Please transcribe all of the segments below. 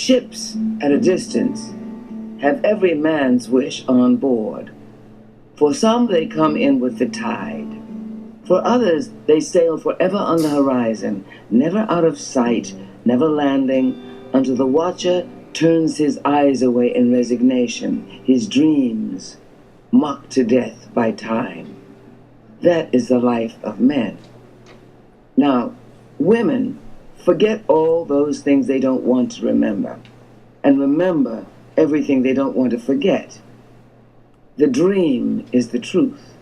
Ships at a distance have every man's wish on board. For some, they come in with the tide. For others, they sail forever on the horizon, never out of sight, never landing, until the watcher turns his eyes away in resignation, his dreams mocked to death by time. That is the life of men. Now, women forget all those things they don't want to remember, and remember everything they don't want to forget. The dream is the truth.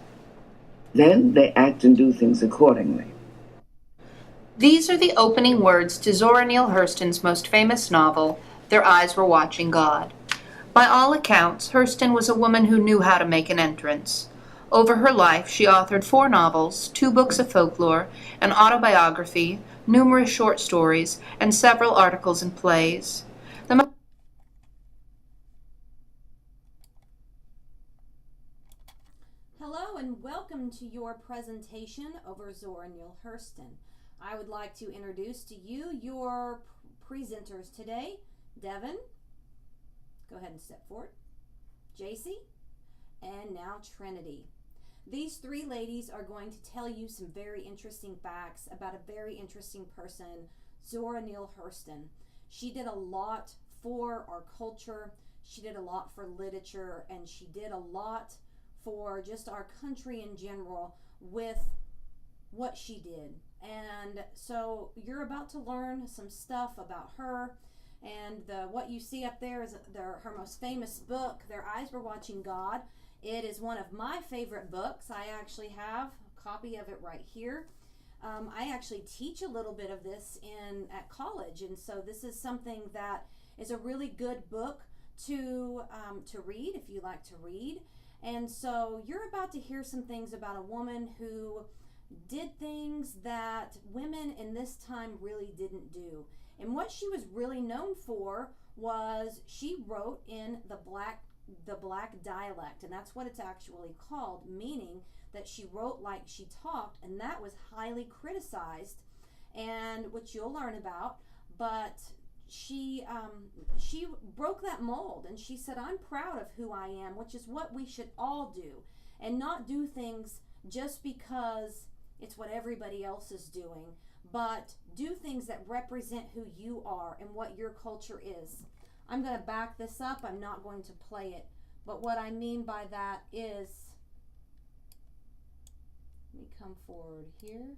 Then they act and do things accordingly. These are the opening words to Zora Neale Hurston's most famous novel, Their Eyes Were Watching God. By all accounts, Hurston was a woman who knew how to make an entrance. Over her life, she authored 4 novels, 2 books of folklore, an autobiography, numerous short stories, and several articles and plays. Hello and welcome to your presentation over Zora Neale Hurston. I would like to introduce to you your presenters today. Devin, go ahead and step forward. JC, and now Trinity. These 3 ladies are going to tell you some very interesting facts about a very interesting person, Zora Neale Hurston. She did a lot for our culture, she did a lot for literature, and she did a lot for just our country in general with what she did. And so you're about to learn some stuff about her. And what you see up there is her most famous book, Their Eyes Were Watching God. It is one of my favorite books. I actually have a copy of it right here. I actually teach a little bit of this at college, and so this is something that is a really good book to read if you like to read. And so you're about to hear some things about a woman who did things that women in this time really didn't do. And what she was really known for was she wrote in the black dialect, and that's what it's actually called, meaning that she wrote like she talked, and that was highly criticized, and which you'll learn about. But she broke that mold, and she said, I'm proud of who I am, which is what we should all do, and not do things just because it's what everybody else is doing, but do things that represent who you are and what your culture is. I'm going to back this up. I'm not going to play it, but what I mean by that is, let me come forward here.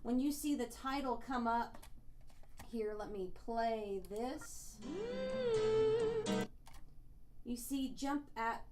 When you see the title come up here, let me play this. You see jump at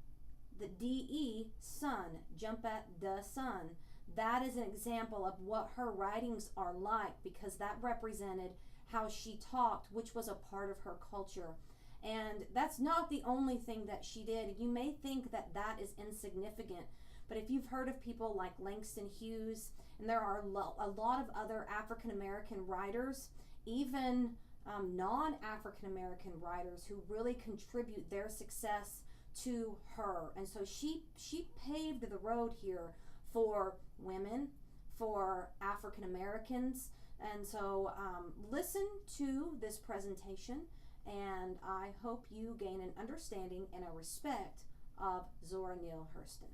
the DE, sun, jump at the sun. That is an example of what her writings are like, because that represented how she talked, which was a part of her culture. And that's not the only thing that she did. You may think that that is insignificant, but if you've heard of people like Langston Hughes, and there are a lot of other African American writers, even non-African American writers, who really contribute their success to her. And so she paved the road here for women, for African Americans. And so listen to this presentation, and I hope you gain an understanding and a respect of Zora Neale Hurston.